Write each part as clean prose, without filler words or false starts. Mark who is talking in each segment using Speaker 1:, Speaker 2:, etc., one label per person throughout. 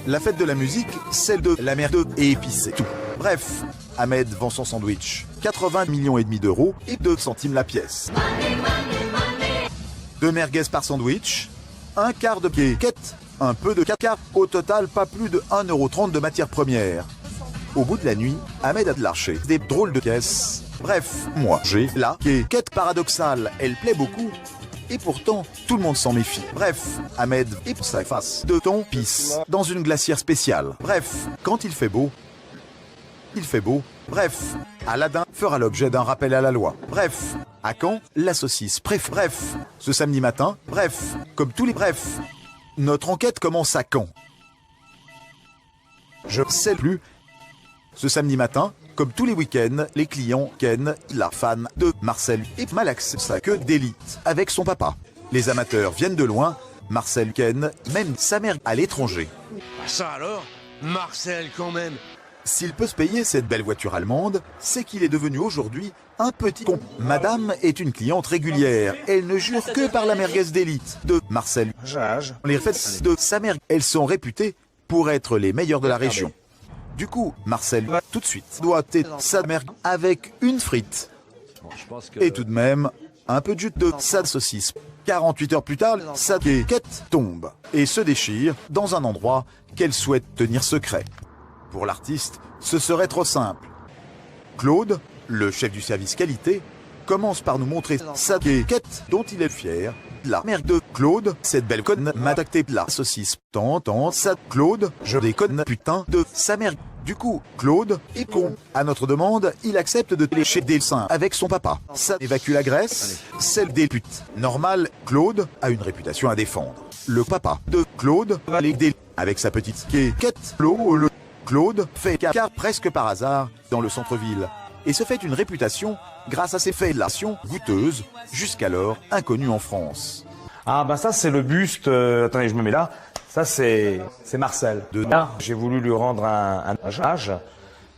Speaker 1: La fête de la musique, celle de la merde et épicée. Tout. Bref, Ahmed vend son sandwich. 80,5 millions d'euros et 2 centimes la pièce. 2 merguez par sandwich, un quart de quéquette, un peu de caca. Au total, pas plus de 1,30 € de matières premières. Au bout de la nuit, Ahmed a lâché des drôles de caisses. Bref, moi, j'ai la quéquette paradoxale. Elle plaît beaucoup. Et pourtant, tout le monde s'en méfie. Bref, Ahmed et sa face de thon pisse dans une glacière spéciale. Bref, quand il fait beau, il fait beau. Bref, Aladdin fera l'objet d'un rappel à la loi. Bref, à quand la saucisse bref, ce samedi matin. Bref, comme tous les brefs, notre enquête commence à quand? Je sais plus. Ce samedi matin, comme tous les week-ends, les clients Ken, la fan de Marcel et Malax, sa queue d'élite avec son papa. Les amateurs viennent de loin, Marcel Ken, même sa mère à l'étranger.
Speaker 2: Ça alors, Marcel quand même.
Speaker 1: S'il peut se payer cette belle voiture allemande, c'est qu'il est devenu aujourd'hui un petit con. Madame est une cliente régulière. Elle ne jure que par la merguez d'élite de Marcel. Les fêtes de sa mère, elles sont réputées pour être les meilleures de la région. Du coup, Marcel, tout de suite, doit être sa mère avec une frite. Et tout de même, un peu de jus de sa saucisse. 48 heures plus tard, sa quéquette tombe et se déchire dans un endroit qu'elle souhaite tenir secret. Pour l'artiste, ce serait trop simple. Claude, le chef du service qualité, commence par nous montrer sa quéquette dont il est fier. La mère de Claude, cette belle conne m'a tacté la saucisse. Tant, ça, Claude, je déconne putain de sa mère. Du coup, Claude est con. À notre demande, il accepte de lécher des seins avec son papa. Ça évacue la graisse, celle des putes. Normal, Claude a une réputation à défendre. Le papa de Claude va l'aider avec sa petite quéquette. Claude fait caca presque par hasard dans le centre-ville et se fait une réputation grâce à ses fellations goûteuses, jusqu'alors inconnues en France.
Speaker 3: Ah bah ça c'est le buste, attendez je me mets là, ça c'est Marcel. Là, j'ai voulu lui rendre un hommage,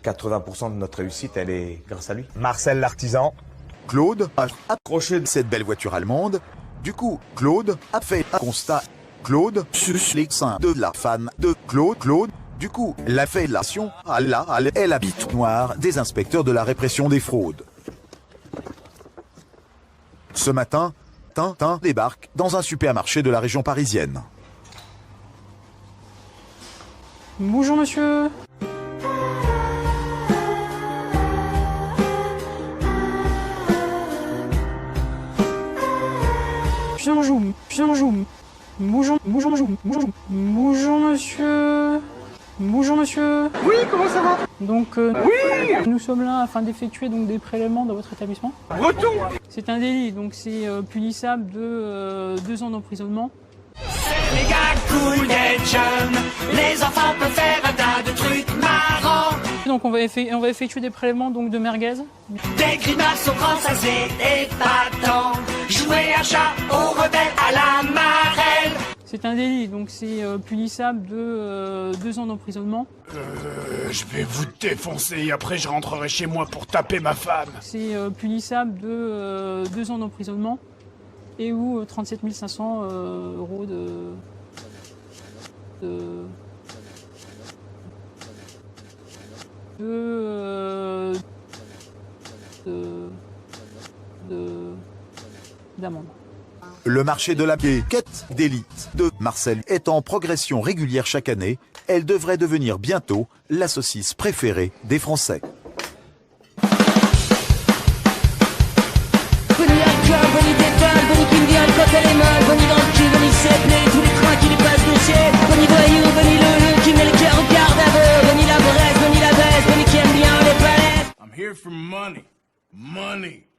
Speaker 3: 80% de notre réussite elle est grâce à lui. Marcel l'artisan.
Speaker 1: Claude a accroché cette belle voiture allemande, du coup Claude a fait un constat. Claude suce les seins de la fan de Claude. Du coup, la fellation est la bite noire des inspecteurs de la répression des fraudes. Ce matin, Tintin débarque dans un supermarché de la région parisienne.
Speaker 4: Bonjour monsieur. Bonjour monsieur. Bonjour monsieur.
Speaker 5: Oui, comment ça va?
Speaker 4: Donc
Speaker 5: oui,
Speaker 4: nous sommes là afin d'effectuer donc des prélèvements dans votre établissement.
Speaker 5: Breton.
Speaker 4: C'est un délit, donc c'est punissable de 2 ans d'emprisonnement.
Speaker 6: C'est les gars cool des jeunes, les enfants peuvent faire un tas de trucs marrants.
Speaker 4: Donc on va effectuer des prélèvements donc de merguez.
Speaker 6: Des grimaces au grand, ça c'est épatant. Jouer à chat, aux rebelles, à la marelle.
Speaker 4: C'est un délit, donc c'est punissable de 2 ans d'emprisonnement.
Speaker 5: Je vais vous défoncer et après je rentrerai chez moi pour taper ma femme.
Speaker 4: C'est punissable de 2 ans d'emprisonnement et ou 37 500 € d'amende.
Speaker 1: Le marché de la quéquette d'élite de Marcel est en progression régulière chaque année. Elle devrait devenir bientôt la saucisse préférée des Français.
Speaker 7: Bonnie alcool, Bonnie déballe, Bonnie qui me vient quand elle est mal, Bonnie dans le cul, Bonnie sait play, tous les trains qui lui passent dessus, Bonnie voyou, Bonnie le qui met le cœur au garde à vue, Bonnie la braise, Bonnie la baisse, Bonnie qui aime bien les palettes.
Speaker 5: I'm here for money. Money.